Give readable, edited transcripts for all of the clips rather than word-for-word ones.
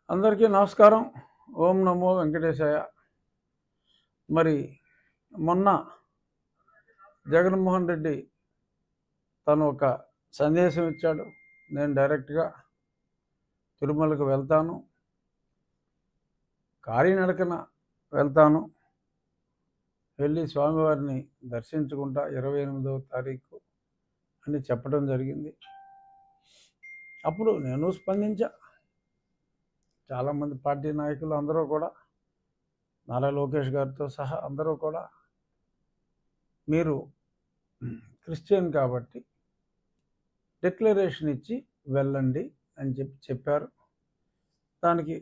అందరికీ నమస్కారం. ఓం నమో వెంకటేశాయ. మరి మొన్న జగన్మోహన్ రెడ్డి తను ఒక సందేశం ఇచ్చాడు. నేను డైరెక్ట్గా తిరుమలకు వెళ్తాను, కాలినడకన వెళ్తాను, వెళ్ళి స్వామివారిని దర్శించుకుంటా 28వ తారీఖు అని చెప్పడం జరిగింది. అప్పుడు నేను స్పందించా. చాలామంది పార్టీ నాయకులు అందరూ కూడా, నారా లోకేష్ గారితో సహా అందరూ కూడా, మీరు క్రిస్టియన్ కాబట్టి డిక్లరేషన్ ఇచ్చి వెళ్ళండి అని చెప్పారు. దానికి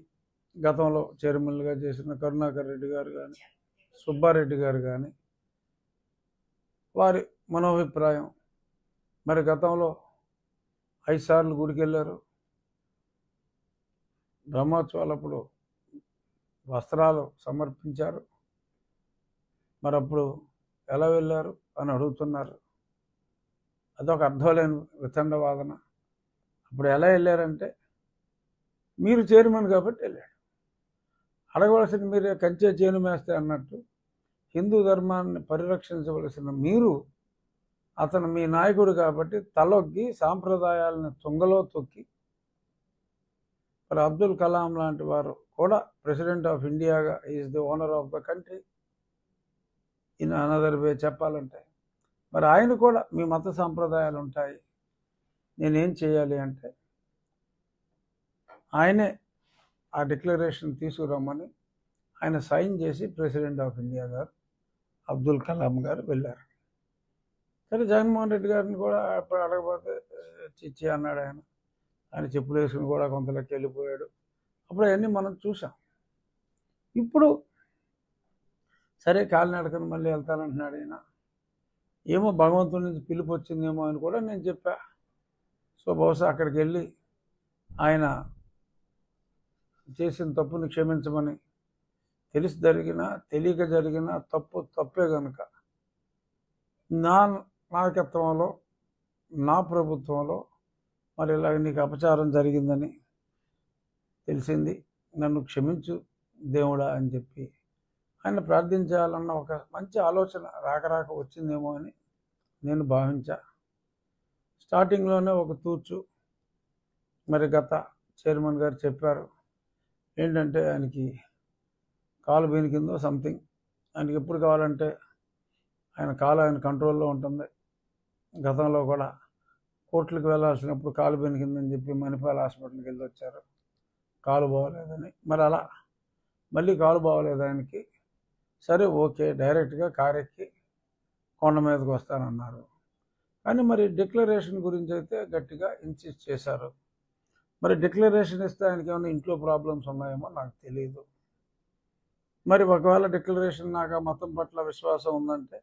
గతంలో చైర్మన్గా చేసిన కరుణాకర్ రెడ్డి గారు కానీ, సుబ్బారెడ్డి గారు కానీ వారి మనోభిప్రాయం. మరి గతంలో 5 సార్లు గుడికి వెళ్ళారు. బ్రహ్మోత్సవాలప్పుడు వస్త్రాలు సమర్పించారు. మరి అప్పుడు ఎలా వెళ్ళారు అని అడుగుతున్నారు. అదొక అర్థం లేని వితండ వాదన. అప్పుడు ఎలా వెళ్ళారంటే, మీరు చైర్మన్ కాబట్టి వెళ్ళాడు. అడగవలసిన మీరే కంచె చేను మేస్తే అన్నట్టు హిందూ ధర్మాన్ని పరిరక్షించవలసిన మీరు, అతను మీ నాయకుడు కాబట్టి తలొగ్గి సాంప్రదాయాలను తుంగలో తొక్కి, మరి అబ్దుల్ కలాం లాంటి వారు కూడా ప్రెసిడెంట్ ఆఫ్ ఇండియాగా is the owner of the country in another way చెప్పాలంటే, మరి ఆయన కూడా మీ మత సాంప్రదాయాలు ఉంటాయి, నేనేం చేయాలి అంటే ఆయనే ఆ డిక్లరేషన్ తీసుకురమ్మని ఆయన సైన్ చేసి ప్రెసిడెంట్ ఆఫ్ ఇండియా గారు అబ్దుల్ కలాం గారు వెళ్ళారు. సరే, జగన్మోహన్ రెడ్డి గారిని కూడా అప్పుడు అడగబోతే చిచ్చి అన్నాడు ఆయన. ఆయన చెప్పులు వేసుకుని కూడా కొంతలోకి వెళ్ళిపోయాడు. అప్పుడు అవన్నీ మనం చూసాం. ఇప్పుడు సరే కాలినడకను మళ్ళీ వెళ్తానంటున్నాడు ఆయన. ఏమో భగవంతుడి నుంచి పిలుపు వచ్చిందేమో అని కూడా నేను చెప్పా. సో బహుశా అక్కడికి వెళ్ళి ఆయన చేసిన తప్పుని క్షమించమని, తెలిసి జరిగినా తెలియక జరిగినా తప్పే కనుక నా నాయకత్వంలో నా ప్రభుత్వంలో మరి ఇలాగ నీకు అపచారం జరిగిందని తెలిసింది, నన్ను క్షమించు దేవుడా అని చెప్పి ఆయన ప్రార్థించాలన్న ఒక మంచి ఆలోచన రాక వచ్చిందేమో అని నేను భావించా. స్టార్టింగ్లోనే ఒక తూర్చు మరి గత చైర్మన్ గారు చెప్పారు ఏంటంటే, ఆయనకి కాలు బెనికిందో సంథింగ్, ఆయనకి ఎప్పుడు కావాలంటే ఆయన కాలు ఆయన కంట్రోల్లో ఉంటుంది. గతంలో కూడా కోర్టులకు వెళ్ళాల్సినప్పుడు కాలు బెనికిందని చెప్పి మణిపాల్ హాస్పిటల్కి వెళ్ళి వచ్చారు, కాలు బాగోలేదని. మరి అలా మళ్ళీ కాలు బాగోలేదు ఆయనకి. సరే ఓకే, డైరెక్ట్గా కారెక్కి కొండ మీదకి వస్తానన్నారు. కానీ మరి డిక్లరేషన్ గురించి అయితే గట్టిగా ఇన్సిస్ట్ చేశారు. మరి డిక్లరేషన్ ఇస్తే ఆయనకి ఏమైనా ఇంట్లో ప్రాబ్లమ్స్ ఉన్నాయేమో నాకు తెలియదు. మరి ఒకవేళ డిక్లరేషన్ నాకు ఆ మతం పట్ల విశ్వాసం ఉందంటే,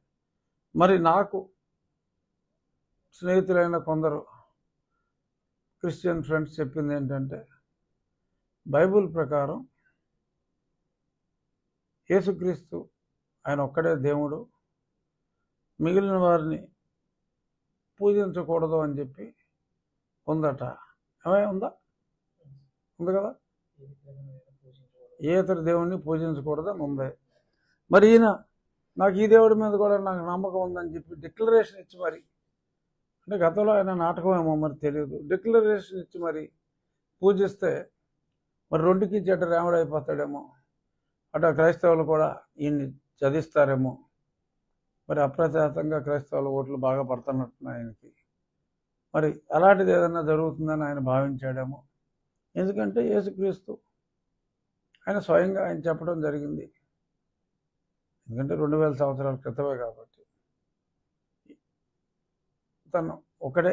మరి నాకు స్నేహితులైన కొందరు క్రిస్టియన్ ఫ్రెండ్స్ చెప్పింది ఏంటంటే, బైబిల్ ప్రకారం యేసుక్రీస్తు ఆయన ఒక్కడే దేవుడు, మిగిలిన వారిని పూజించకూడదు అని చెప్పి ఉందట. ఏమై ఉందా? ఉంది కదా, ఏ ఇతర దేవుణ్ణి పూజించకూడదని ఉంది. మరి ఈయన నాకు ఈ దేవుడి మీద కూడా నాకు నమ్మకం ఉందని చెప్పి డిక్లరేషన్ ఇచ్చి, మరి అంటే గతంలో ఆయన నాటకం ఏమో మరి తెలియదు, డిక్లరేషన్ ఇచ్చి మరి పూజిస్తే మరి రెండుకి చెడ్డ రాముడు అయిపోతాడేమో, అటు క్రైస్తవులు కూడా ఈయన్ని చదిస్తారేమో. మరి అప్రచాతంగా క్రైస్తవుల ఓట్లు బాగా పడుతున్నట్టున్నాయి ఆయనకి. మరి అలాంటిది ఏదైనా జరుగుతుందని ఆయన భావించాడేమో. ఎందుకంటే యేసుక్రీస్తు ఆయన స్వయంగా ఆయన చెప్పడం జరిగింది. ఎందుకంటే 2000 సంవత్సరాల క్రితమే కాబట్టి తను ఒకడే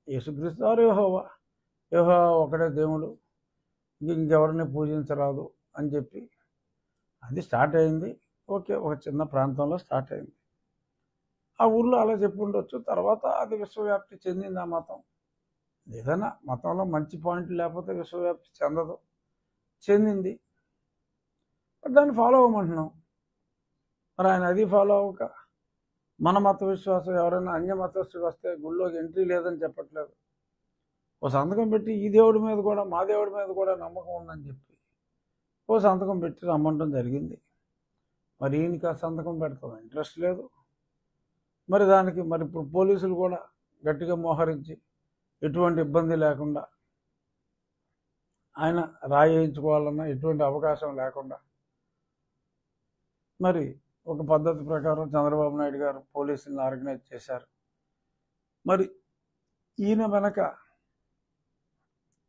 యేసుక్రీస్తు వారు యెహోవా ఒకడే దేవుడు, ఇంకెవరిని పూజించరాదు అని చెప్పి అది స్టార్ట్ అయింది. ఓకే, ఒక చిన్న ప్రాంతంలో స్టార్ట్ అయింది. ఆ ఊర్లో అలా చెప్పి ఉండొచ్చు. తర్వాత అది విశ్వవ్యాప్తి చెందింది ఆ మతం. ఏదైనా మతంలో మంచి పాయింట్ లేకపోతే విశ్వవ్యాప్తి చెందదు, చెందింది. బట్ దాన్ని ఫాలో అవ్వమంటున్నాం. మరి ఆయన అది ఫాలో అవ్వక మన మత విశ్వాసం ఎవరైనా అన్య మతస్థుడు వస్తే గుళ్ళోకి ఎంట్రీ లేదని చెప్పట్లేదు. ఓ సంతకం పెట్టి ఈ దేవుడి మీద కూడా మా దేవుడి మీద కూడా నమ్మకం ఉందని చెప్పి ఓ సంతకం పెట్టి రమ్మంటం జరిగింది. మరి ఈయనకి ఆ సంతకం పెడతాం ఇంట్రెస్ట్ లేదు. మరి దానికి మరి ఇప్పుడు పోలీసులు కూడా గట్టిగా మోహరించి ఎటువంటి ఇబ్బంది లేకుండా ఆయన రాయించుకోవాలన్నా ఎటువంటి అవకాశం లేకుండా మరి ఒక పద్ధతి ప్రకారం చంద్రబాబు నాయుడు గారు పోలీసులను ఆర్గనైజ్ చేశారు. మరి ఈయన వెనక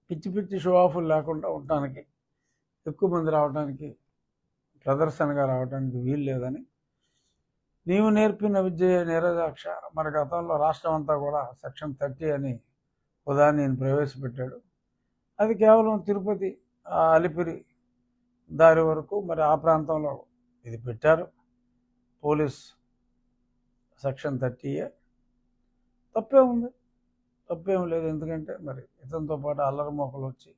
పిచ్చి పిచ్చి షో ఆఫ్లు లేకుండా ఉండటానికి, ఎక్కువ మంది రావడానికి, ప్రదర్శనగా రావడానికి వీలు లేదని నీవు నేర్పిన విద్య నీరజాక్ష మన గతంలో రాష్ట్రం అంతా కూడా సెక్షన్ 30 అని ఉదాహరణ నేను ప్రవేశపెట్టాడు. అది కేవలం తిరుపతి అలిపిరి దారి వరకు మరి ఆ ప్రాంతంలో ఇది పెట్టారు. పోలీస్ సెక్షన్ 30 తప్పేం లేదు. ఎందుకంటే మరి ఇతనితో పాటు అల్లరి మోకలు వచ్చి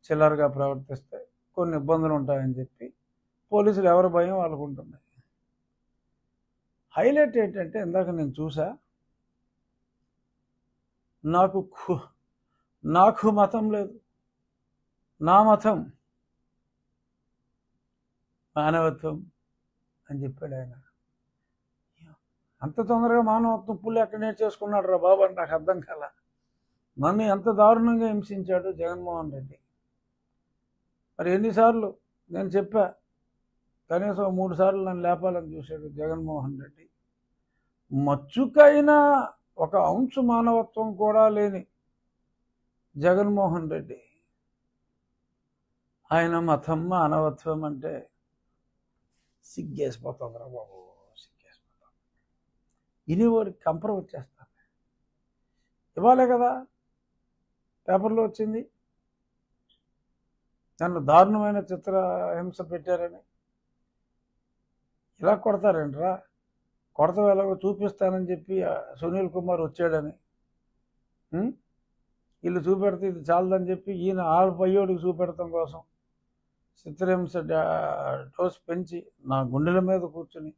చిల్లరగా ప్రవర్తిస్తే కొన్ని ఇబ్బందులు ఉంటాయని చెప్పి పోలీసులు ఎవరి భయం వాళ్ళకు ఉంటుంది. హైలైట్ ఏంటంటే ఇందాక నేను చూసా, నాకు మతం లేదు, నా మతం మానవత్వం అని చెప్పాడు ఆయన. అంత తొందరగా మానవత్వం పుల్లి ఎక్కడ నేర్చేసుకున్నాడు రా బాబు అని నాకు అర్థం కాల. నన్ను ఎంత దారుణంగా హింసించాడు జగన్మోహన్ రెడ్డి. మరి ఎన్నిసార్లు నేను చెప్పా, కనీసం 3 సార్లు నన్ను లేపాలని చూశాడు జగన్మోహన్ రెడ్డి. మచ్చుకైనా ఒక అంశు మానవత్వం కూడా లేని జగన్మోహన్ రెడ్డి ఆయన మతం మానవత్వం అంటే సిగ్గేసిపోతుందిరా బాబు, సిగ్గేసిపోతుంది. ఇనివాడికి కంపర వచ్చేస్తాను. ఇవ్వాలే కదా పేపర్లో వచ్చింది, నన్ను దారుణమైన చిత్రహింస పెట్టారని. ఇలా కొడతారేంట్రా, కొడతావు ఎలాగో చూపిస్తానని చెప్పి సునీల్ కుమార్ వచ్చాడని, వీళ్ళు చూపెడితే ఇది చాలదని చెప్పి ఈయన పయ్యోడికి చూపెడతాం కోసం చిత్రహింస డోస్ పెంచి నా గుండెల మీద కూర్చుని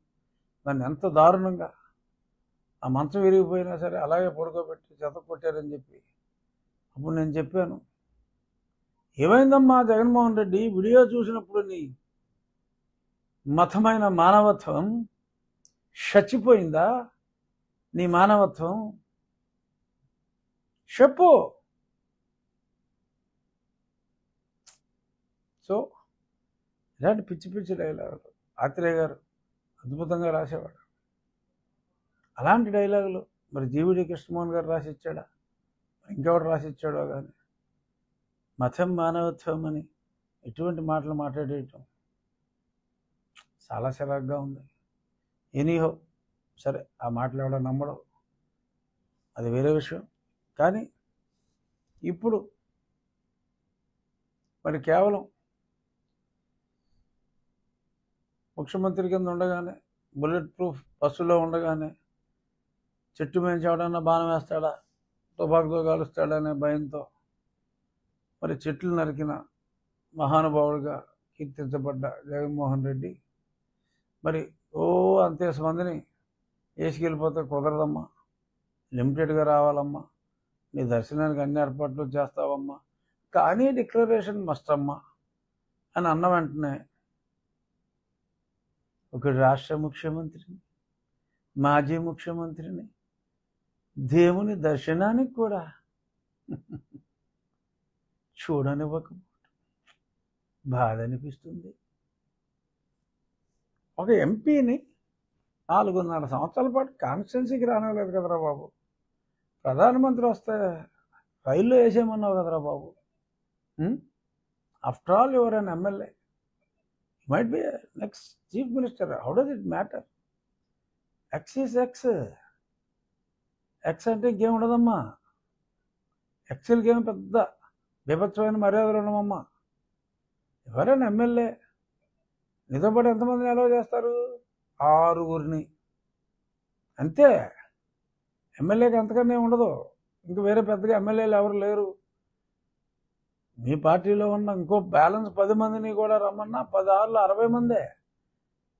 నన్ను ఎంత దారుణంగా ఆ మంచం విరిగిపోయినా సరే అలాగే పడుకోబెట్టి చెత్త కొట్టారని చెప్పి అప్పుడు నేను చెప్పాను, ఏమైందమ్మా జగన్మోహన్ రెడ్డి, వీడియో చూసినప్పుడు నీ మతమైన మానవత్వం చచ్చిపోయిందా? నీ మానవత్వం చెప్పు. సో ఇలాంటి పిచ్చి పిచ్చి డైలాగులు ఆత్రేయ గారు అద్భుతంగా రాసేవాడు. అలాంటి డైలాగులు మరి జీవిడి కృష్ణమోహన్ గారు రాసిచ్చాడా, ఇంకెవడు రాసిచ్చాడో కానీ మతం మానవత్వం అని ఎటువంటి మాటలు మాట్లాడేయటం చాలా చిరాగ్గా ఉంది. ఎనీహో సరే, ఆ మాటలు ఎవడో నమ్మడం అది వేరే విషయం. కానీ ఇప్పుడు మరి కేవలం ముఖ్యమంత్రి కింద ఉండగానే, బుల్లెట్ ప్రూఫ్ బస్సులో ఉండగానే చెట్టు మీద ఎవడన్నా బాణం వేస్తాడా, తుపాకుతో కాలుస్తాడనే భయంతో మరి చెట్లు నరికిన మహానుభావుడిగా కీర్తించబడ్డ జగన్మోహన్ రెడ్డి మరి అంతేసి మందిని వేసుకెళ్ళిపోతే కుదరదమ్మా, లిమిటెడ్గా రావాలమ్మా, నీ దర్శనానికి అన్ని ఏర్పాట్లు చేస్తావమ్మా, కానీ డిక్లరేషన్ మస్ట్ అమ్మా అని అన్న వెంటనే ఒక రాష్ట్ర ముఖ్యమంత్రిని, మాజీ ముఖ్యమంత్రిని దేవుని దర్శనానికి కూడా చూడనివ్వకపోవడం బాధ అనిపిస్తుంది. ఒక ఎంపీని 4.5 సంవత్సరాల పాటు కాన్స్టిట్యున్సీకి రానివ్వలేదు కదరా బాబు. ప్రధానమంత్రి వస్తే రైల్లో వేసేయమన్నావు కదరా బాబు. After all your an MLA, might be a next chief minister. How does it matter? X is X. X అంటే ఇంకేం ఉండదమ్మా. ఎక్సెల్కి ఏమి పెద్ద బీభత్సమైన మర్యాదలు ఉండమమ్మా. ఎవరైనా ఎమ్మెల్యే నీతో పాటు ఎంతమందిని అలౌ చేస్తారు? 6గురిని అంతే. ఎమ్మెల్యేకి అంతకన్నా ఉండదు. ఇంక వేరే పెద్దగా ఎమ్మెల్యేలు ఎవరు లేరు. మీ పార్టీలో ఉన్న ఇంకో బ్యాలెన్స్ 10 మందిని కూడా రమ్మన్నా 10 6 60 మందే.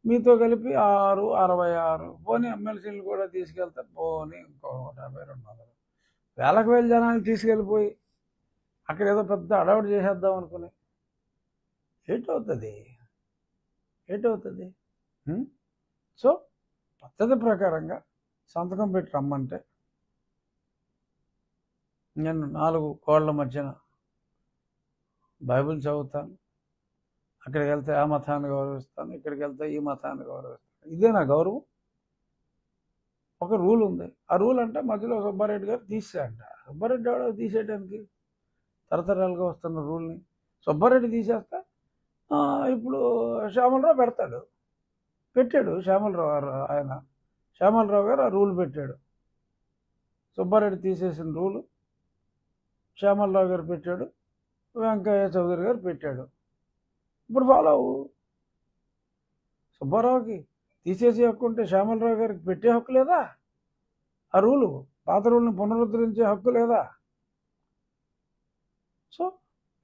మీతో కలిపి 6 66 పోనీ ఎమ్మెల్సీలు కూడా తీసుకెళ్తే పోనీ ఇంకో 150 200 వేలకు వేల జనాలు తీసుకెళ్ళిపోయి అక్కడ ఏదో పెద్ద అడవుడు చేసేద్దాం అనుకుని ఏటవుతుంది? సో పద్ధతి ప్రకారంగా సంతకం పెట్టి రమ్మంటే నేను 4 గోడల మధ్యన బైబిల్ చదువుతాను, అక్కడికి వెళ్తే ఆ మతాన్ని గౌరవిస్తాను, ఇక్కడికి వెళ్తే ఈ మతాన్ని గౌరవిస్తాను. ఇదే నా గౌరవం? ఒక రూల్ ఉంది. ఆ రూల్ అంటే మధ్యలో సుబ్బారెడ్డి గారు తీసేయంట. సుబ్బారెడ్డి ఎవడో తీసేయడానికి? తరతరాలుగా వస్తున్న రూల్ని సుబ్బారెడ్డి తీసేస్తా ఇప్పుడు శ్యామలరావు పెట్టాడు శ్యామలరావు గారు. శ్యామలరావు గారు ఆ రూల్ పెట్టాడు. సుబ్బారెడ్డి తీసేసిన రూలు శ్యామలరావు గారు పెట్టాడు, వెంకయ్య చౌదరి గారు పెట్టాడు. ఇప్పుడు ఫాలో అవ్వు. సుబ్బారావుకి తీసేసే హక్కు ఉంటే శ్యామలరావు గారికి పెట్టే హక్కు లేదా? ఆ రూలు పాత రూల్ని పునరుద్ధరించే హక్కు లేదా? సో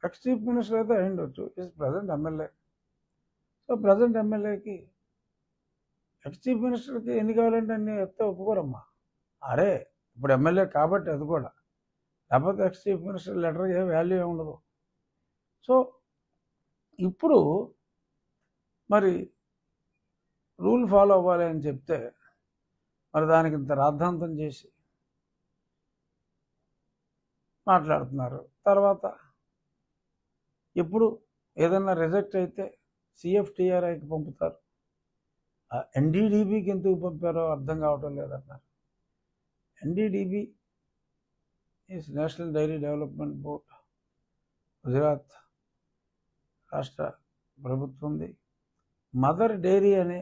ఎక్స్ చీఫ్ మినిస్టర్ అయితే అయ్యుండొచ్చు, is present MLA. So present ఎమ్మెల్యేకి ఎక్స్ చీఫ్ మినిస్టర్కి ఎన్ని కావాలంటే అన్ని ఎత్తే ఒప్పుకోరమ్మా. అరే ఇప్పుడు ఎమ్మెల్యే కాబట్టి అది కూడా, లేకపోతే ఎక్స్ చీఫ్ మినిస్టర్ లెటర్కి ఏ వాల్యూ ఉండదు. సో ఇప్పుడు మరి రూల్ ఫాలో అవ్వాలి అని చెప్తే మరి దానికి ఇంత రాద్ధాంతం చేసి మాట్లాడుతున్నారు. తర్వాత ఇప్పుడు ఏదన్నా రిజెక్ట్ అయితే CFTRIకి పంపుతారు. NDDBకి ఎందుకు పంపారో అర్థం కావటం లేదన్నారు. NDDB is national dairy development board, Gujarat రాష్ట్ర ప్రభుత్వంది. మదర్ డైరీ అనే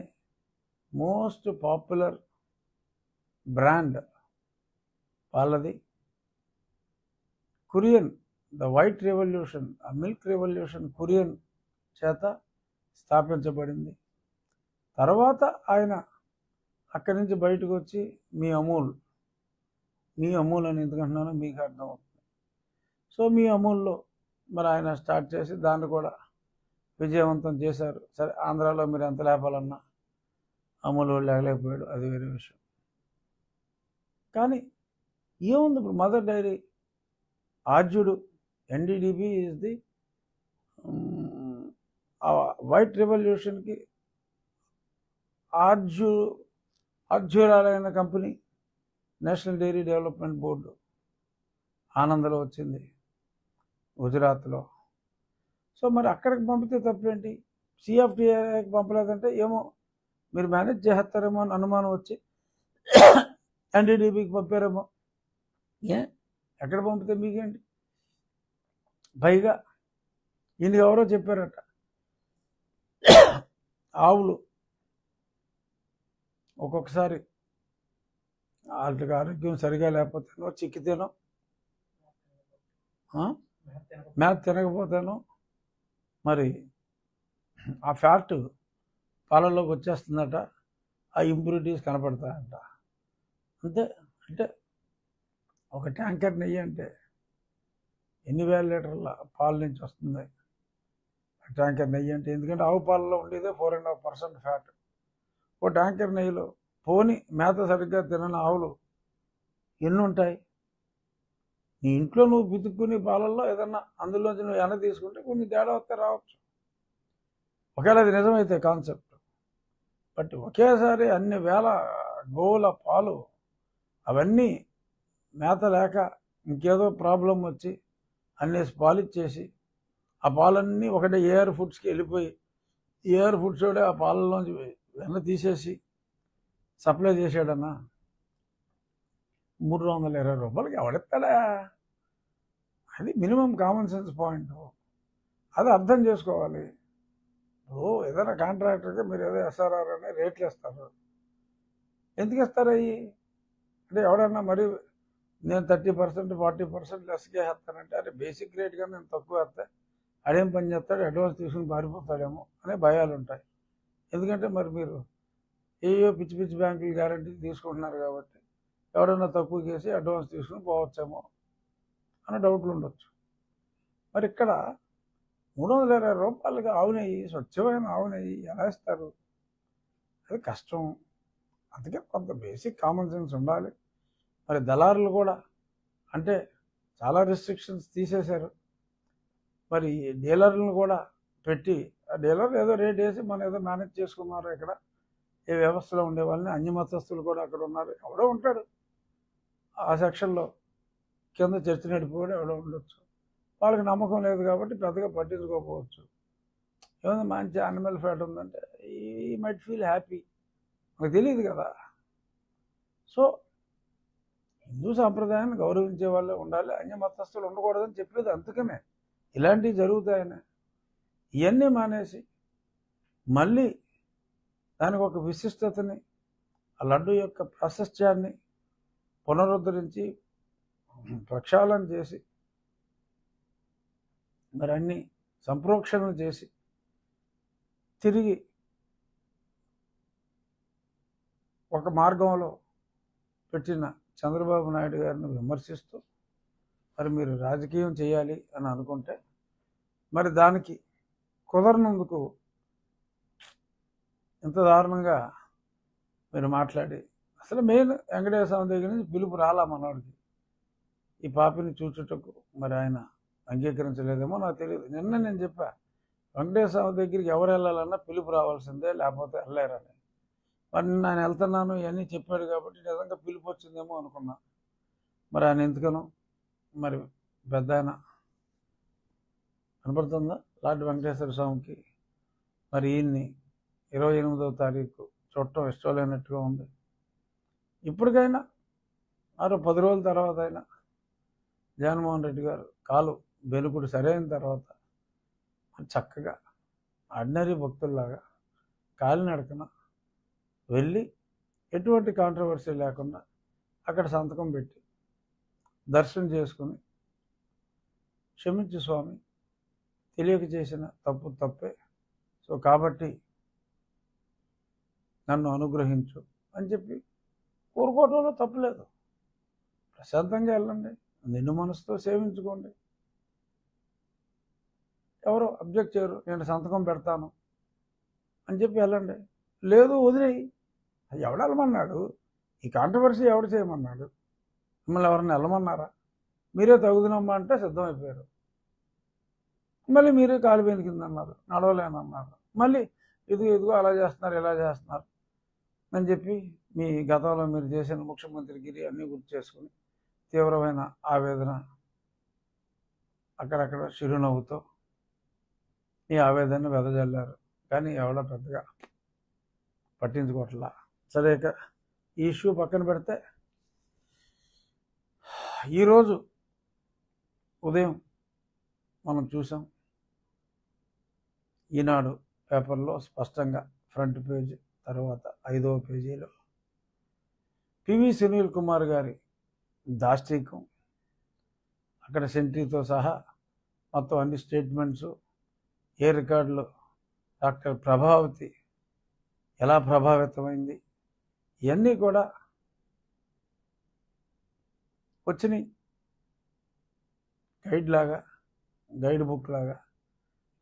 మోస్ట్ పాపులర్ బ్రాండ్ వాళ్ళది. కురియన్, ద వైట్ రెవల్యూషన్, ఆ మిల్క్ రెవల్యూషన్ కురియన్ చేత స్థాపించబడింది. తర్వాత ఆయన అక్కడి నుంచి బయటకు వచ్చి మీ అమూల్ అని ఎందుకంటున్నానో మీకు అర్థమవుతుంది. సో మీ అమూల్లో మరి ఆయన స్టార్ట్ చేసి దాన్ని కూడా విజయవంతం చేశారు. సరే ఆంధ్రాలో మీరు ఎంత లేపాలన్నా అమూల్ వాళ్ళు లేకపోయాడు, అది వేరే విషయం. కానీ ఏముంది ఇప్పుడు మదర్ డైరీ ఆర్జుడు, NDDB ఈజ్ ది వైట్ రెవల్యూషన్కి ఆర్జురాలైన company national dairy development board ఆనందలో వచ్చింది, గుజరాత్లో. సో మరి అక్కడికి పంపితే తప్పేంటి? CFTRIకి పంపలేదంటే ఏమో మీరు మేనేజ్ చేస్తారేమో అని అనుమానం వచ్చి NDDBకి పంపారేమో. ఎక్కడ పంపితే మీకేంటి? పైగా ఈయనకి ఎవరో చెప్పారట, ఆవులు ఒక్కొక్కసారి వాళ్ళకి ఆరోగ్యం సరిగా లేకపోతేనో, చిక్కితేనో, మేత తినకపోతేనో మరి ఆ ఫ్యాట్ పాలల్లోకి వచ్చేస్తుందట, ఆ ఇంప్యూరిటీస్ కనపడతాయంట. అంతే. అంటే ఒక ట్యాంకర్ నెయ్యి అంటే ఎన్ని వేల లీటర్ల పాల నుంచి వస్తుంది ట్యాంకర్ నెయ్యి అంటే? ఎందుకంటే ఆవు పాలలో ఉండేదే 4.5% ఫ్యాట్. ఓ ట్యాంకర్ నెయ్యిలో పోని మేత సరిగ్గా తినని ఆవులు ఎన్ని ఉంటాయి? నీ ఇంట్లో నువ్వు పితుక్కుని పాలల్లో ఏదన్నా అందులోంచి నువ్వు వెనక తీసుకుంటే కొన్ని తేడా వస్తే రావచ్చు, ఒకవేళ అది నిజమైతే కాన్సెప్ట్. బట్ ఒకేసారి అన్ని వేల గోవుల పాలు అవన్నీ మేత లేక ఇంకేదో ప్రాబ్లం వచ్చి అన్నేసి పాలిచ్చేసి ఆ పాలన్నీ ఒకటే ఏఆర్ ఫుడ్స్కి వెళ్ళిపోయి ఏఆర్ ఫుడ్స్ కూడా ఆ పాలలోంచి వెన్న తీసేసి సప్లై చేశాడన్నా 320 రూపాయలకి ఎవడెత్తాడా? అది మినిమం కామన్ సెన్స్ పాయింట్. అది అర్థం చేసుకోవాలి. ఇప్పుడు ఏదైనా కాంట్రాక్టర్గా మీరు ఏదో SRR అనే రేట్లు ఇస్తారు. ఎందుకు ఇస్తారు అవి? అంటే ఎవడన్నా మరి నేను 30% 40% లెస్గా వేస్తానంటే అరే బేసిక్ రేట్ కానీ నేను తక్కువ వేస్తే అడేం పని చేస్తాడు, అడ్వాన్స్ తీసుకుని పారిపోతాడేమో అనే భయాలు ఉంటాయి. ఎందుకంటే మరి మీరు ఏయో పిచ్చి పిచ్చి బ్యాంకులు గ్యారంటీ తీసుకుంటున్నారు కాబట్టి ఎవరైనా తక్కువ చేసి అడ్వాన్స్ తీసుకుని పోవచ్చేమో అనే డౌట్లు ఉండొచ్చు. మరి ఇక్కడ 320 రూపాయలకి ఆవు నెయ్యి, స్వచ్ఛమైన ఆవు నెయ్యి ఎలా ఇస్తారు? అది కష్టం. అందుకే కొంత బేసిక్ కామన్ సెన్స్ ఉండాలి. మరి దళారులు కూడా అంటే చాలా రెస్ట్రిక్షన్స్ తీసేశారు. మరి డీలర్లను కూడా పెట్టి ఆ డీలర్ ఏదో రేట్ వేసి మనం ఏదో మేనేజ్ చేసుకున్నారు. ఇక్కడ ఏ వ్యవస్థలో ఉండే వాళ్ళని అన్యమతస్తులు కూడా అక్కడ ఉన్నారు. ఎవడో ఉంటాడు ఆ సెక్షన్లో, కింద చర్చ నడిపోయాడు ఎవడో ఉండొచ్చు. వాళ్ళకి నమ్మకం లేదు కాబట్టి పెద్దగా పట్టించుకోకపోవచ్చు. ఏమన్నా మంచి యానిమల్ ఫ్యాట్ ఉందంటే ఈ మైట్ ఫీల్ హ్యాపీ, మనకు తెలియదు కదా. సో హిందూ సాంప్రదాయాన్ని గౌరవించే వాళ్ళే ఉండాలి, అన్యమతస్తులు ఉండకూడదని చెప్పేది అందుకనే. ఇలాంటివి జరుగుతాయని ఇవన్నీ మానేసి మళ్ళీ దానికి ఒక విశిష్టతని, ఆ లడ్డు యొక్క ప్రాశస్త్యాన్ని పునరుద్ధరించి ప్రక్షాళన చేసి మరి అన్ని సంప్రోక్షణలు చేసి తిరిగి ఒక మార్గంలో పెట్టిన చంద్రబాబు నాయుడు గారిని విమర్శిస్తూ మరి మీరు రాజకీయం చేయాలి అని అనుకుంటే మరి దానికి కుదరనందుకు ఇంత దారుణంగా మీరు మాట్లాడి, అసలు మెయిన్ వెంకటేశ్వర స్వామి దగ్గర నుంచి పిలుపు రాలా మనవాడికి ఈ పాపిని చూచుటకు. మరి ఆయన అంగీకరించలేదేమో నాకు తెలియదు. నిన్న నేను చెప్పా, వెంకటేశ్వర స్వామి దగ్గరికి ఎవరు వెళ్ళాలన్నా పిలుపు రావాల్సిందే, లేకపోతే వెళ్ళలేరని. మరి నేను వెళ్తున్నాను ఇవన్నీ చెప్పాడు కాబట్టి నిజంగా పిలుపు వచ్చిందేమో అనుకున్నా. మరి ఆయన ఎందుకనో మరి పెద్ద ఆయన కనపడుతుందా లార్డ్ వెంకటేశ్వర స్వామికి మరి ఈయన్ని 28వ తారీఖు చూడటం ఇష్టం లేనట్టుగా ఉంది. ఇప్పటికైనా మరో 10 రోజుల తర్వాత అయినా జగన్మోహన్ రెడ్డి గారు కాలు బెనుకుడు సరైన తర్వాత చక్కగా ఆర్డినరీ భక్తుల్లాగా కాలినడకన వెళ్ళి ఎటువంటి కాంట్రవర్సీ లేకుండా అక్కడ సంతకం పెట్టి దర్శనం చేసుకుని, క్షమించు స్వామి, తెలియక చేసిన తప్పు తప్పే, సో కాబట్టి నన్ను అనుగ్రహించు అని చెప్పి కోరుకోవడంలో తప్పులేదు. ప్రశాంతంగా వెళ్ళండి, నిన్ను మనసుతో సేవించుకోండి. ఎవరో అబ్జెక్ట్ చేయరు, నేను సంతకం పెడతాను అని చెప్పి వెళ్ళండి. లేదు వదిలేయి, అది ఎవడు వెళ్ళమన్నాడు? ఈ కాంట్రవర్సీ ఎవడు చేయమన్నాడు? మిమ్మల్ని ఎవరన్నా వెళ్ళమన్నారా? మీరే తగుదనమ్మా అంటే సిద్ధమైపోయారు. మళ్ళీ మీరే కాలు బెనికిందన్నారు, నడవలేనన్నారు. మళ్ళీ ఇదిగో అలా చేస్తున్నారు, ఇలా చేస్తున్నారు అని చెప్పి మీ గతంలో మీరు చేసిన ముఖ్యమంత్రిగిరి అన్నీ గుర్తు చేసుకుని తీవ్రమైన ఆవేదన అక్కడక్కడ చిరునవ్వుతో ఈ ఆవేదన వెదజల్లారు. కానీ ఎవడో పెద్దగా పట్టించుకోవట్లా. సరే, ఇక ఈ ఇష్యూ పక్కన పెడితే ఈరోజు ఉదయం మనం చూసాం ఈనాడు పేపర్లో స్పష్టంగా ఫ్రంట్ పేజ్ తర్వాత 5వ పేజీలో పివి సునీల్ కుమార్ గారి దాష్టీకం, అక్కడ సెంట్రీతో సహా మొత్తం అన్ని స్టేట్మెంట్స్, ఏ రికార్డులు, డాక్టర్ ప్రభావతి ఎలా ప్రభావితమైంది, ఇవన్నీ కూడా వచ్చినాయి. గైడ్ బుక్ లాగా,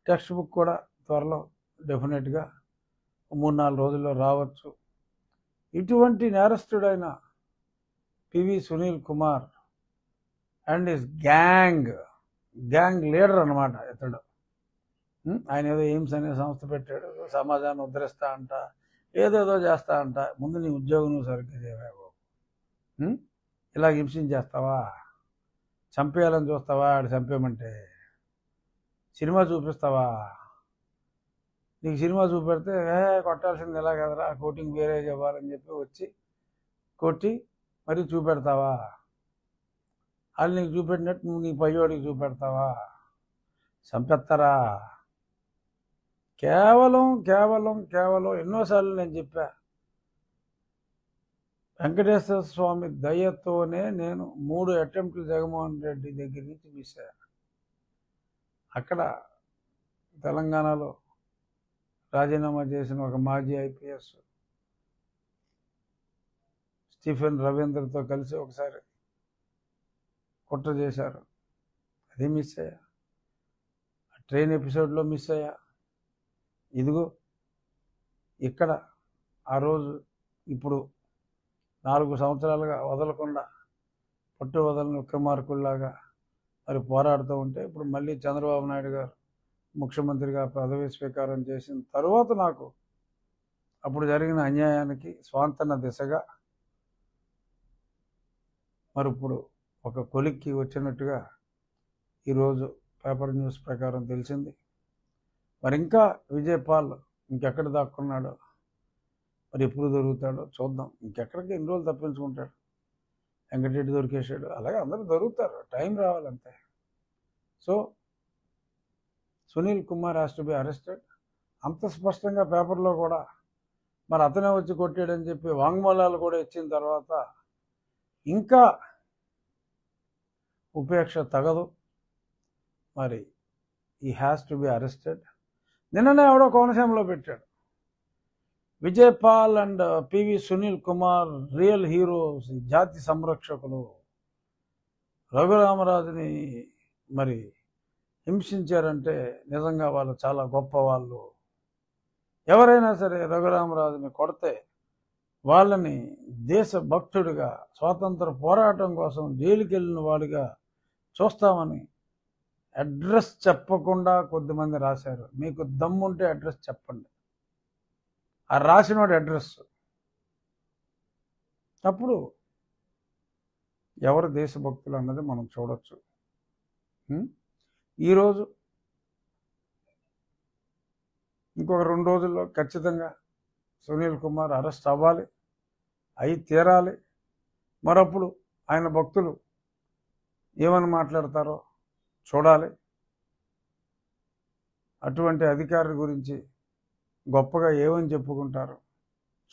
టెక్స్ట్ బుక్ కూడా త్వరలో డెఫినెట్గా 3-4 రోజుల్లో రావచ్చు. ఇటువంటి నేరస్తుడైన PV Sunil Kumar and his gang leader అన్నమాట ఇతడు. ఆయన ఏదో ఎయిమ్స్ అనే సంస్థ పెట్టాడు, సమాజాన్ని ఉద్ధరిస్తా అంట, ఏదేదో చేస్తా అంట. ముందు నీ ఉద్యోగం నువ్వు సరిగ్గా చేయలేవు. ఇలా హింసించేస్తావా? చంపేయాలని చూస్తావా? ఆడు చంపేయమంటే సినిమా చూపిస్తావా? నీకు సినిమా చూపెడితే కొట్టాల్సింది ఎలా కదరా, కోటింగ్ వేరే ఇవ్వాలని చెప్పి వచ్చి కొట్టి మరీ చూపెడతావా? వాళ్ళు నీకు చూపెట్టినట్టు నువ్వు నీ పయ్యోడికి చూపెడతావా? చంపేస్తారా? కేవలం ఎన్నోసార్లు నేను చెప్పా, వెంకటేశ్వర స్వామి దయతోనే నేను 3 అటెంప్ట్లు జగన్మోహన్ రెడ్డి దగ్గర నుంచి మిస్ అయ్యాను. అక్కడ తెలంగాణలో రాజీనామా చేసిన ఒక మాజీ ఐపీఎస్ స్టీఫెన్ రవీంద్రతో కలిసి ఒకసారి కుట్ర చేశారు, అది మిస్ అయ్యా. ట్రైన్ ఎపిసోడ్లో మిస్ అయ్యా. ఇదిగో ఇక్కడ ఆ రోజు ఇప్పుడు 4 సంవత్సరాలుగా వదలకుండా పట్టు వదలని విక్రమార్కుల్లాగా మరి పోరాడుతూ ఉంటే ఇప్పుడు మళ్ళీ చంద్రబాబు నాయుడు గారు ముఖ్యమంత్రిగా పదవి స్వీకారం చేసిన తర్వాత నాకు అప్పుడు జరిగిన అన్యాయానికి స్వాంతన దిశగా మరి ఇప్పుడు ఒక కొలిక్కి వచ్చినట్టుగా ఈరోజు పేపర్ న్యూస్ ప్రకారం తెలిసింది. మరి ఇంకా విజయపాల్ ఇంకెక్కడ దాక్కున్నాడో, మరి ఎప్పుడు దొరుకుతాడో చూద్దాం. ఇంకెక్కడికి ఎన్ని రోజులు తప్పించుకుంటాడు. వెంకటరెడ్డి దొరికేశాడు, అలాగే అందరూ దొరుకుతారు, టైం రావాలంతే. So Sunil Kumar has to be arrested. అంత స్పష్టంగా పేపర్లో కూడా మరి అతనే వచ్చి కొట్టాడని చెప్పి వాంగ్మూలాలు కూడా ఇచ్చిన తర్వాత ఇంకా ఉపేక్ష తగదు. మరి ఈ హ్యాస్ టు బి అరెస్టెడ్. నిన్ననే ఎవడో కోనసీమలో పెట్టాడు, Vijaypal and PV Sunil Kumar real heroes, జాతి సంరక్షకులు, రఘురామరాజుని మరి హింసించారంటే నిజంగా వాళ్ళు చాలా గొప్ప వాళ్ళు. ఎవరైనా సరే రఘురామరాజుని కొడితే వాళ్ళని దేశభక్తుడిగా, స్వాతంత్ర పోరాటం కోసం జైలుకి వెళ్ళిన వాడిగా చూస్తామని అడ్రస్ చెప్పకుండా కొద్దిమంది రాశారు. మీకు దమ్ముంటే అడ్రస్ చెప్పండి. ఆ రాసినోడి అడ్రస్. అప్పుడు ఎవరు దేశభక్తులు అన్నది మనం చూడొచ్చు. ఈరోజు ఇంకొక 2 రోజుల్లో ఖచ్చితంగా సునీల్ కుమార్ అరెస్ట్ అవ్వాలి, అయి తీరాలి. మరప్పుడు ఆయన భక్తులు ఏమని మాట్లాడతారో చూడాలి. అటువంటి అధికారి గురించి గొప్పగా ఏమని చెప్పుకుంటారో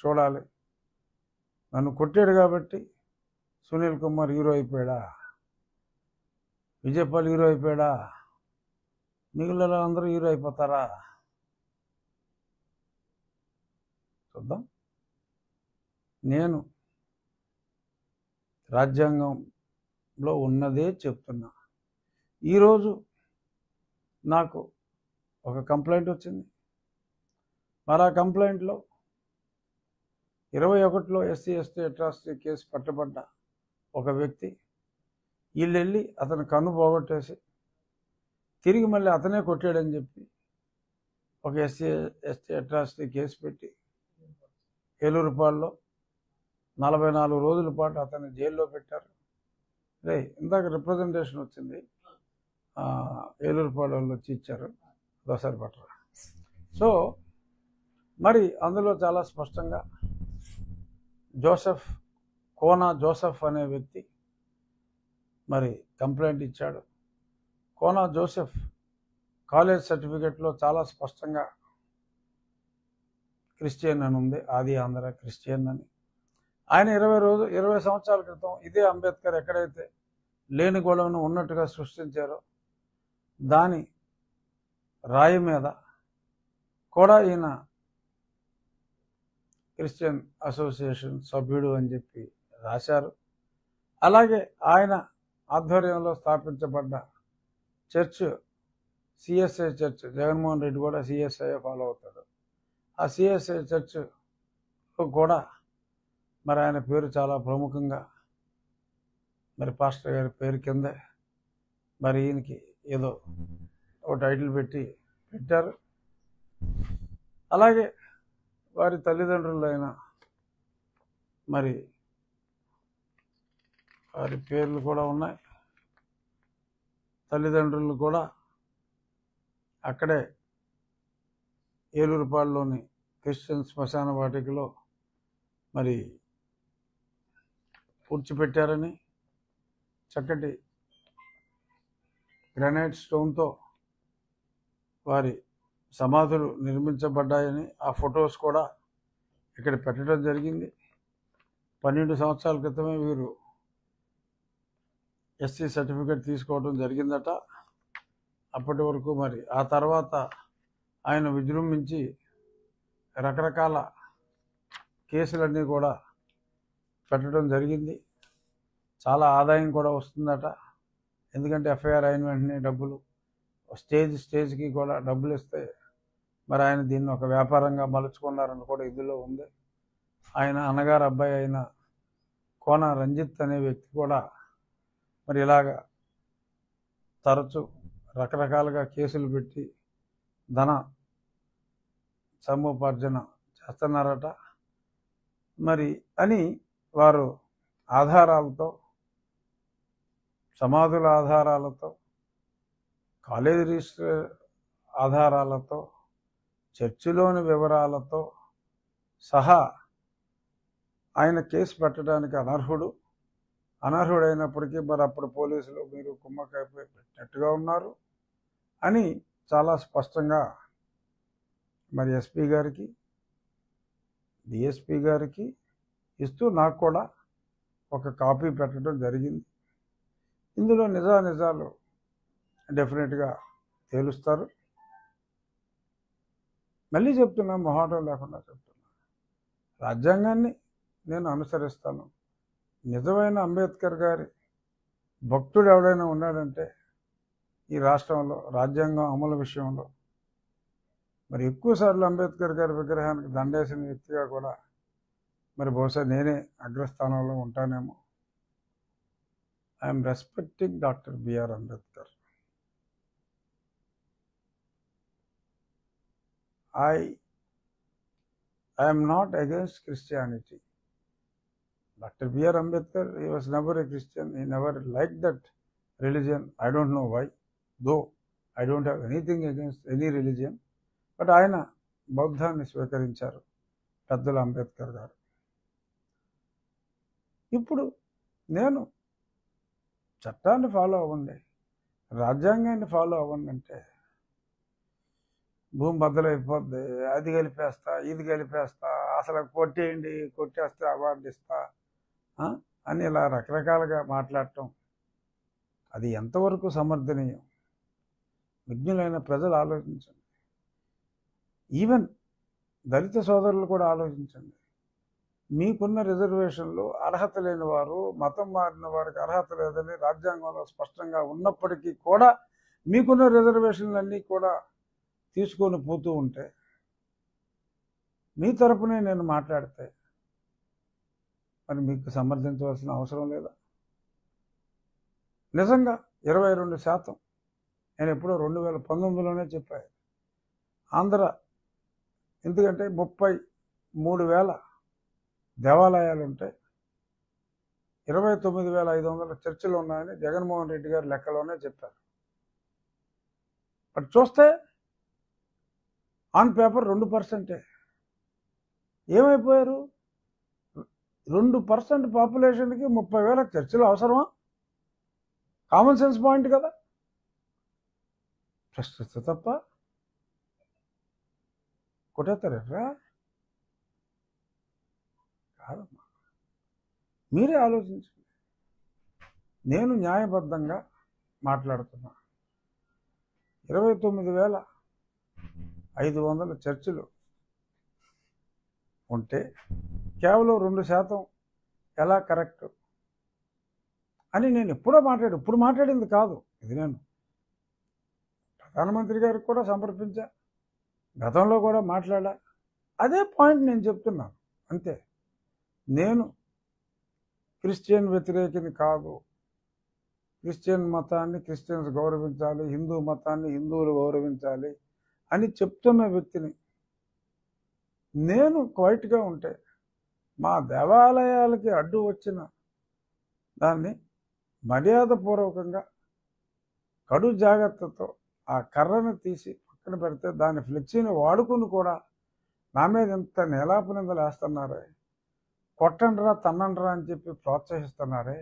చూడాలి. నన్ను కొట్టాడు కాబట్టి సునీల్ కుమార్ హీరో అయిపోయాడా, విజయపాల్ హీరో అయిపోయాడా, మిగిలిన అందరూ హీరో అయిపోతారా చూద్దాం. నేను రాజ్యాంగంలో ఉన్నదే చెప్తున్నా. ఈరోజు నాకు ఒక కంప్లైంట్ వచ్చింది. మరి ఆ కంప్లైంట్లో 21లో ఎస్సీ ఎస్టీ అట్రాసిటీ కేసు పట్టబడ్డ ఒక వ్యక్తి వీళ్ళెళ్ళి అతని కన్ను పోగొట్టేసి తిరిగి మళ్ళీ అతనే కొట్టాడని చెప్పి ఒక ఎస్సీ ఎస్టీ అట్రాసిటీ కేసు పెట్టి ఏలూరుపాడులో 44 రోజుల పాటు అతన్ని జైల్లో పెట్టారు. ఇందాక రిప్రజెంటేషన్ వచ్చింది, ఏలూరుపాడు వాళ్ళు వచ్చి ఇచ్చారు, దోసారి పట్టరా. సో మరి అందులో చాలా స్పష్టంగా కోనా జోసెఫ్ అనే వ్యక్తి మరి కంప్లైంట్ ఇచ్చాడు. కోనా జోసెఫ్ కాలేజ్ సర్టిఫికెట్లో చాలా స్పష్టంగా క్రిస్టియన్ అని ఉంది, ఆది ఆంధ్ర క్రిస్టియన్ అని. ఆయన 20 సంవత్సరాల క్రితం ఇదే అంబేద్కర్ ఎక్కడైతే లేని గొడవను ఉన్నట్టుగా సృష్టించారో దాని రాయి మీద కూడా ఈయన క్రిస్టియన్ అసోసియేషన్ సభ్యుడు అని చెప్పి రాశారు. అలాగే ఆయన ఆధ్వర్యంలో స్థాపించబడ్డ church CSI church, Jaganmohan Reddy కూడా సిఎస్ఐ ఫాలో అవుతాడు. ఆ సిఎస్ఐ చర్చ్ కూడా మరి ఆయన పేరు చాలా ప్రముఖంగా మరి పాస్టర్ గారి పేరు కిందే మరి ఈయనకి ఏదో ఒక టైటిల్ పెట్టారు. అలాగే వారి తల్లిదండ్రులైన మరి వారి పేర్లు కూడా ఉన్నాయి. తల్లిదండ్రులు కూడా అక్కడే ఏలూరుపాడులోని క్రిస్టియన్ శ్మశాన వాటికలో మరి పూడ్చిపెట్టారని, చక్కటి గ్రానైట్ స్టోన్తో వారి సమాధులు నిర్మించబడ్డాయని ఆ ఫొటోస్ కూడా ఇక్కడ పెట్టడం జరిగింది. 12 సంవత్సరాల క్రితమే వీరు ఎస్సీ సర్టిఫికేట్ తీసుకోవడం జరిగిందట. అప్పటి వరకు మరి ఆ తర్వాత ఆయన విజృంభించి రకరకాల కేసులన్నీ కూడా పెట్టడం జరిగింది. చాలా ఆదాయం కూడా వస్తుందట. ఎందుకంటే ఎఫ్ఐఆర్ అయిన వెంటనే డబ్బులు స్టేజ్కి కూడా డబ్బులు ఇస్తే మరి ఆయన దీన్ని ఒక వ్యాపారంగా మలుచుకున్నారని కూడా ఇందులో ఉంది. ఆయన అన్నగారు అబ్బాయి అయిన కోన రంజిత్ అనే వ్యక్తి కూడా మరి ఇలాగా తరచు రకరకాలుగా కేసులు పెట్టి ధన సముపార్జన చేస్తున్నారట. మరి అని వారు ఆధారాలతో, సమాధుల ఆధారాలతో, కాలేజీ రిజిస్టర్ ఆధారాలతో, చర్చిలోని వివరాలతో సహా ఆయన కేసు పెట్టడానికి అనర్హుడైనప్పటికీ మరి అప్పుడు పోలీసులు మీరు కుమ్మకాయ పెట్టినట్టుగా ఉన్నారు అని చాలా స్పష్టంగా మరి ఎస్పీ గారికి, డిఎస్పీ గారికి ఇస్తూ నాకు కూడా ఒక కాపీ పెట్టడం జరిగింది. ఇందులో నిజాలు డెఫినెట్గా తేలుస్తారు. మళ్ళీ చెప్తున్నా, మొహాటం లేకుండా చెప్తున్నా, రాజ్యాంగాన్ని నేను అనుసరిస్తాను. నిజమైన అంబేద్కర్ గారి భక్తుడు ఎవడైనా ఉన్నాడంటే ఈ రాష్ట్రంలో రాజ్యాంగం అమలు విషయంలో మరి ఎక్కువసార్లు అంబేద్కర్ గారి విగ్రహానికి దండేసిన వ్యక్తిగా కూడా మరి బహుశా నేనే అగ్రస్థానంలో ఉంటానేమో. I'm respecting doctor BR Ambedkar. I am not against Christianity. Dr. B.R. Ambedkar, he was never a Christian. He never liked that religion. I don't know why. Though I don't have anything against any religion. But ఆయన బౌద్ధాన్ని స్వీకరించారు పెద్దల అంబేద్కర్ గారు. ఇప్పుడు నేను చట్టాన్ని follow అవ్వండి, రాజ్యాంగాన్ని follow అవ్వండి అంటే భూమి బద్దలైపోద్ది, అది కలిపేస్తా, ఇది కలిపేస్తా, అసలు కొట్టేస్తే అవార్డు ఇస్తా అని ఇలా రకరకాలుగా మాట్లాడటం అది ఎంతవరకు సమర్థనీయం? విజ్ఞులైన ప్రజలు ఆలోచించండి. ఈవెన్ దళిత సోదరులు కూడా ఆలోచించండి. మీకున్న రిజర్వేషన్లు అర్హత లేని వారు, మతం మారిన వారికి అర్హత లేదని రాజ్యాంగంలో స్పష్టంగా ఉన్నప్పటికీ కూడా మీకున్న రిజర్వేషన్లన్నీ కూడా తీసుకొని పోతూ ఉంటే మీ తరపునే నేను మాట్లాడితే మరి మీకు సమర్థించవలసిన అవసరం లేదా? నిజంగా 22% నేను ఎప్పుడో 2019లోనే చెప్పాను. ఆంధ్ర ఎందుకంటే 33,000 దేవాలయాలు ఉంటే 29,500 చర్చిలు ఉన్నాయని జగన్మోహన్ రెడ్డి గారు లెక్కలోనే చెప్పారు. బట్ చూస్తే ఆన్ పేపర్ 2%. ఏమైపోయారు? 2% పాపులేషన్కి 30,000 చర్చలు అవసరమా? కామన్ సెన్స్ పాయింట్ కదా. ప్రశ్నిస్తే తప్ప కొట్టేస్తారా? కాదమ్మా, మీరే ఆలోచించండి. నేను న్యాయబద్ధంగా మాట్లాడుతున్నా. 29,500 చర్చిలు ఉంటే కేవలం 2% ఎలా కరెక్ట్ అని నేను ఇప్పుడు మాట్లాడింది కాదు. ఇది నేను ప్రధానమంత్రి గారికి కూడా సమర్పించా, గతంలో కూడా మాట్లాడా. అదే పాయింట్ నేను చెప్తున్నాను అంతే. నేను క్రిస్టియన్ వ్యతిరేకిని కాదు. క్రిస్టియన్ మతాన్ని క్రిస్టియన్స్ గౌరవించాలి, హిందూ మతాన్ని హిందువులు గౌరవించాలి అని చెప్తున్న వ్యక్తిని. నేను క్వైట్గా ఉంటే మా దేవాలయాలకి అడ్డు వచ్చిన దాన్ని మర్యాదపూర్వకంగా కడు జాగ్రత్తతో ఆ కర్రను తీసి పక్కన పెడితే దాని ఫ్లెక్సీని వాడుకుని కూడా నా మీద ఎంత నేలాపనిందలు వేస్తున్నారే, కొట్టండ్రా తన్నండ్రా అని చెప్పి ప్రోత్సహిస్తున్నారే.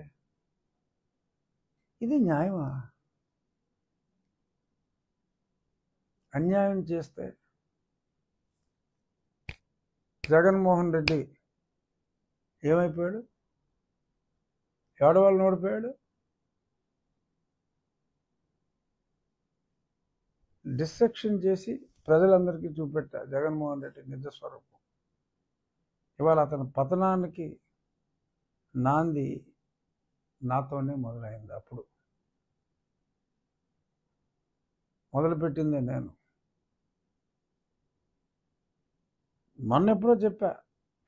ఇది న్యాయమా? అన్యాయం చేస్తే జగన్మోహన్ రెడ్డి ఏమైపోయాడు? ఎవడి వాళ్ళు ఓడిపోయాడు? డిస్ట్రక్షన్ చేసి ప్రజలందరికీ చూపెట్టా జగన్మోహన్ రెడ్డి నిజస్వరూపం. ఇవాళ అతని పతనానికి నాంది నాతోనే మొదలైంది. అప్పుడు మొదలుపెట్టిందే నేను. మొన్న ఎప్పుడో చెప్పా,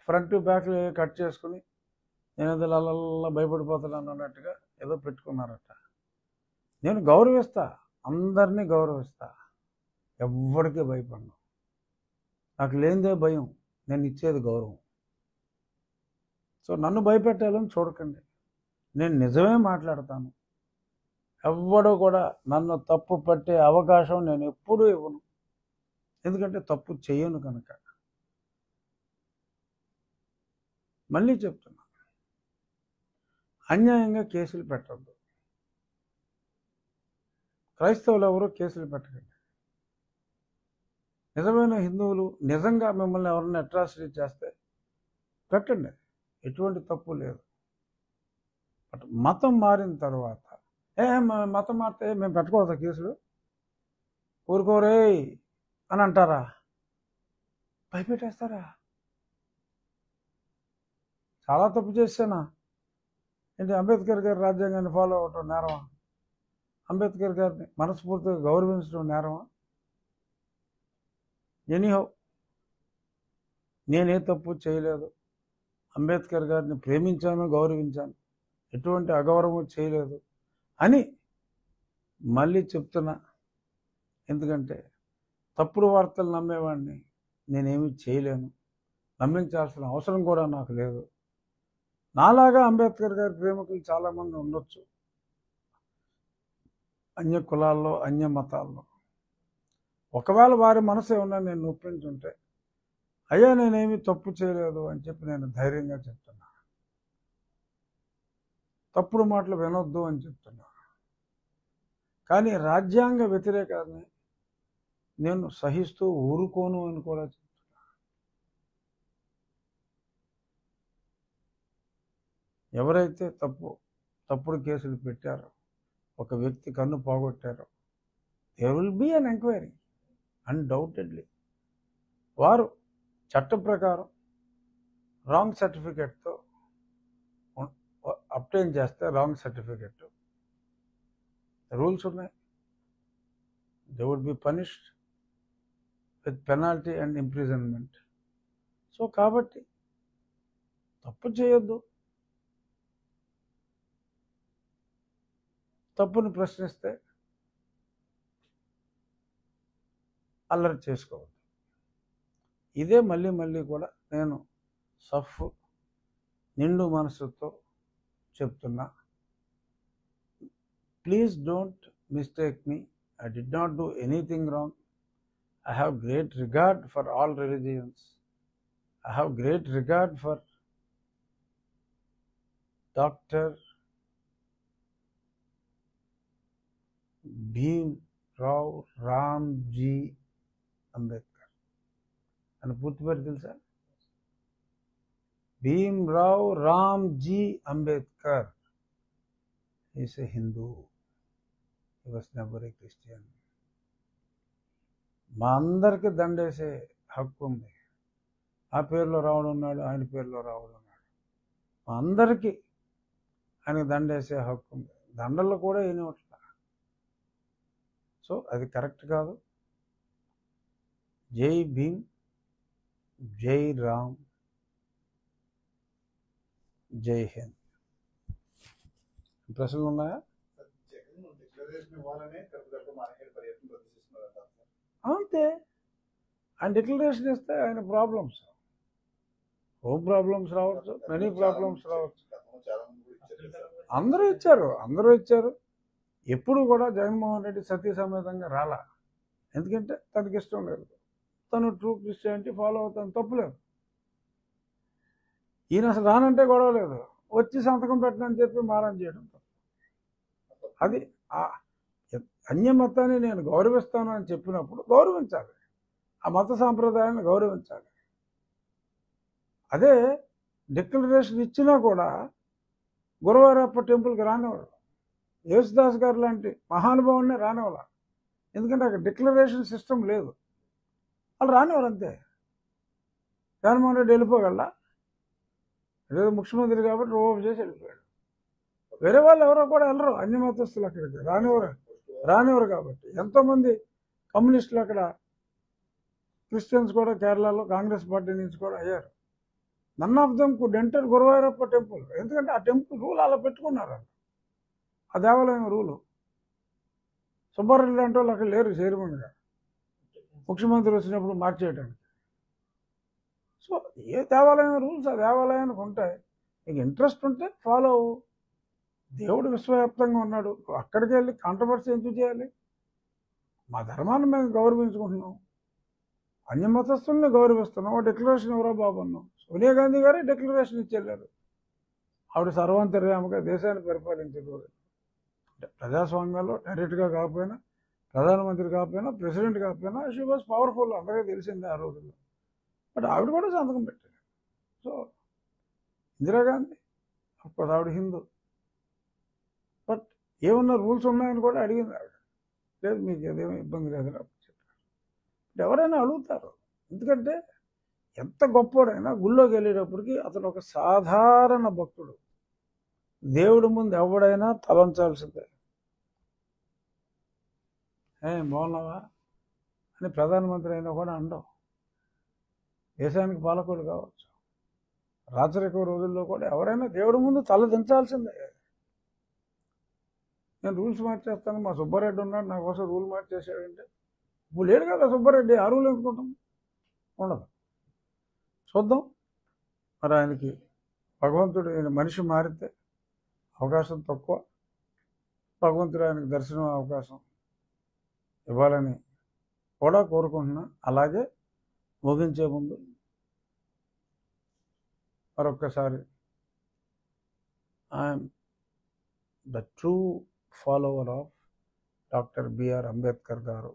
ఫ్రంట్ బ్యాక్ కట్ చేసుకుని నేను ఏదో లల్ల భయపడిపోతున్నాను అన్నట్టుగా ఏదో పెట్టుకున్నారట. నేను గౌరవిస్తా, అందరినీ గౌరవిస్తా, ఎవ్వడికి భయపడను. నాకు లేనిదే భయం, నేను ఇచ్చేది గౌరవం. సో నన్ను భయపెట్టాలని చూడకండి, నేను నిజమే మాట్లాడతాను. ఎవ్వడూ కూడా నన్ను తప్పు పట్టే అవకాశం నేను ఎప్పుడూ ఇవ్వను, ఎందుకంటే తప్పు చేయను కనుక. మళ్ళీ చెప్తున్నా, అన్యాయంగా కేసులు పెట్టద్దు. క్రైస్తవులు ఎవరో కేసులు పెట్టకండి. నిజమైన హిందువులు నిజంగా మిమ్మల్ని ఎవరైనా అట్రాసిటీ చేస్తే పెట్టండి, ఎటువంటి తప్పు లేదు. బట్ మతం మారిన తర్వాత మతం మారితే మేము పెట్టకూడదు కేసులు, ఊరుకోరే అని అంటారా? భయపెట్టేస్తారా? చాలా తప్పు చేశానా ఏంటి? అంబేద్కర్ గారి రాజ్యాంగాన్ని ఫాలో అవటం నేరమా? అంబేద్కర్ గారిని మనస్ఫూర్తిగా గౌరవించడం నేరమా? ఎనీహౌ, నేనే తప్పు చేయలేదు. అంబేద్కర్ గారిని ప్రేమించాను, గౌరవించాను, ఎటువంటి అగౌరవం చేయలేదు అని మళ్ళీ చెప్తున్నా. ఎందుకంటే తప్పుడు వార్తలు నమ్మేవాడిని నేనేమీ చేయలేను, నమ్మించాల్సిన అవసరం కూడా నాకు లేదు. నాలాగా అంబేద్కర్ గారి ప్రేమికులు చాలామంది ఉండొచ్చు, అన్య కులాల్లో, అన్య మతాల్లో. ఒకవేళ వారి మనసు ఏమన్నా నేను నొప్పించుంటే, అయ్యా నేనేమి తప్పు చేయలేదు అని చెప్పి నేను ధైర్యంగా చెప్తున్నా. తప్పుడు మాటలు వినొద్దు అని చెప్తున్నా. కానీ రాజ్యాంగ వ్యతిరేకాన్ని నేను సహిస్తూ ఊరుకోను అని కూడా చెప్తున్నా. ఎవరైతే తప్పుడు కేసులు పెట్టారో, ఒక వ్యక్తి కన్ను పోగొట్టారో, there will be an enquiry undoubtedly. వారు చట్ట ప్రకారం రాంగ్ సర్టిఫికెట్తో అప్టైన్ చేస్తే, రాంగ్ సర్టిఫికెట్ రూల్స్ ఉన్నాయి, they would be punished with penalty and imprisonment. So కాబట్టి తప్పు చేయొద్దు, తప్పును ప్రశ్నిస్తే అల్లరి చేసుకోవద్దు. ఇదే మళ్ళీ మళ్ళీ కూడా నేను నిండు మనసుతో చెప్తున్నా. Please don't mistake me. I did not do anything wrong. I have great regard for all religions. I have great regard for Dr. Bhimrao Ramji Ambedkar. And పూర్తి పేరు తెలుసా? Bhimrao Ramji Ambedkar. He is a Hindu. He was never a Christian. మా అందరికీ దండేసే హక్కు ఉంది. ఆ పేరులో రావడం ఉన్నాడు, ఆయన పేరులో రావడం ఉన్నాడు, మా అందరికీ ఆయనకు దండేసే హక్కు ఉంది. దండల్లో కూడా ఏనివట్ల. సో అది కరెక్ట్ కాదు. జై భీమ్, జై రామ్, జై హింద్. ప్రశ్నలు ఉన్నాయా? అంతే. ఆయన డిక్లరేషన్ ఇస్తే ఆయన ప్రాబ్లమ్స్, హోమ్ ప్రాబ్లమ్స్ రావచ్చు, మెనీ ప్రాబ్లమ్స్ రావచ్చు. అందరూ ఇచ్చారు. ఎప్పుడు కూడా జగన్మోహన్ రెడ్డి సతీ సమేతంగా రాలా. ఎందుకంటే తనకి ఇష్టం లేదు. తను ట్రూ క్రిస్టియానిటీ ఫాలో అవుతాను, తప్పులేదు. ఈయన అసలు రానంటే గొడవ లేదు, వచ్చి సంతకం పెట్టనని చెప్పి మారం చేయడం తప్పు. అది అన్య మతాన్ని నేను గౌరవిస్తాను అని చెప్పినప్పుడు గౌరవించాలి, ఆ మత సాంప్రదాయాన్ని గౌరవించాలి. అదే డిక్లరేషన్ ఇచ్చినా కూడా గురువారప్ప టెంపుల్కి రానివ్వరు, యేసుదాస్ గారు లాంటి మహానుభావుడిని రానివ్వాల. ఎందుకంటే అక్కడ డిక్లరేషన్ సిస్టమ్ లేదు, వాళ్ళు రానివ్వరు అంతే. జగన్మోహన్ రెడ్డి వెళ్ళిపోగలరా? ఏదో ముఖ్యమంత్రి కాబట్టి రోపు చేసి వెళ్ళిపోయాడు. వేరే వాళ్ళు ఎవరో కూడా వెళ్ళరు, అన్య మతస్థులు అక్కడికి రానివ్వరు కాబట్టి. ఎంతోమంది కమ్యూనిస్టులు అక్కడ, క్రిస్టియన్స్ కూడా కేరళలో కాంగ్రెస్ పార్టీ నుంచి కూడా అయ్యారు. None of them could enter Guruvayurappa temple. ఎందుకంటే ఆ టెంపుల్ రూల్ అలా పెట్టుకున్నారు, ఆ దేవాలయం రూలు. సుబ్బారెడ్డి లాంటి వాళ్ళు అక్కడ లేరు చైర్మన్గా, ముఖ్యమంత్రి వచ్చినప్పుడు మార్చేయడానికి. సో ఏ దేవాలయం రూల్స్ ఆ దేవాలయానికి ఉంటాయి. నీకు ఇంట్రెస్ట్ ఉంటే ఫాలో అవ్వు. దేవుడు విశ్వవ్యాప్తంగా ఉన్నాడు, అక్కడికి వెళ్ళి కాంట్రవర్సీ ఎందుకు చేయాలి? మా ధర్మాన్ని మేము గౌరవించుకుంటున్నాం, అన్య మతస్థుల్ని గౌరవిస్తున్నాం. ఒక డిక్లరేషన్ ఎవరో బాబు అన్నాం. సోనియా గాంధీ గారే డిక్లరేషన్ ఇచ్చెళ్ళారు. ఆవిడ సర్వాంతర్యామగా దేశాన్ని పరిపాలించారు. ప్రజాస్వామ్యాల్లో డైరెక్ట్గా కాకపోయినా, ప్రధానమంత్రి కాకపోయినా, ప్రెసిడెంట్ కాకపోయినా షీ వాజ్ పవర్ఫుల్, అందరికీ తెలిసిందే ఆ రోజుల్లో. బట్ ఆవిడ కూడా సంతకం పెట్టారు. సో ఇందిరాగాంధీ అప్పుడు ఆవిడ హిందూ, బట్ ఏమన్నా రూల్స్ ఉన్నాయని కూడా అడిగింది ఆవిడ. లేదు మీకు ఏదేమో ఇబ్బంది లేదు చెప్పారు. ఎవరైనా అడుగుతారు, ఎందుకంటే ఎంత గొప్పవాడైనా గుళ్ళోకి వెళ్ళేటప్పటికి అతను ఒక సాధారణ భక్తుడు. దేవుడి ముందు ఎవడైనా తలంచాల్సిందే. బాగున్నావా అని ప్రధానమంత్రి అయినా కూడా అండం. దేశానికి పాలకుడు కావచ్చు, రాచరిక రోజుల్లో కూడా ఎవరైనా దేవుడి ముందు తల దించాల్సిందే. నేను రూల్స్ మార్చేస్తాను, మా సుబ్బారెడ్డి ఉన్నాడు నా కోసం రూల్ మార్చేసాడంటే ఇప్పుడు లేడు కదా సుబ్బారెడ్డి, ఆ రూల్ ఎందుకుంటాం? ఉండదు. చూద్దాం మరి ఆయనకి భగవంతుడు, ఆయన మనిషి మారితే అవకాశం తక్కువ, భగవంతుడు ఆయనకు దర్శనం అవకాశం ఇవ్వాలని కూడా కోరుకుంటున్నా. అలాగే ముగించే ముందు మరొక్కసారి I'm the true follower of doctor BR Ambedkar గారు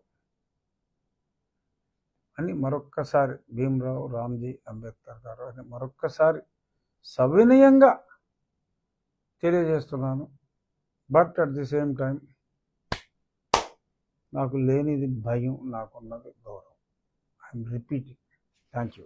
అని మరొక్కసారి, భీమ్రావ్ రామ్జీ అంబేద్కర్ గారు అని మరొక్కసారి సవినయంగా తెలియజేస్తున్నాను. But at the same time నాకు లేనిది భయం, నాకున్నది గౌరవం. I'm repeating. Thank you.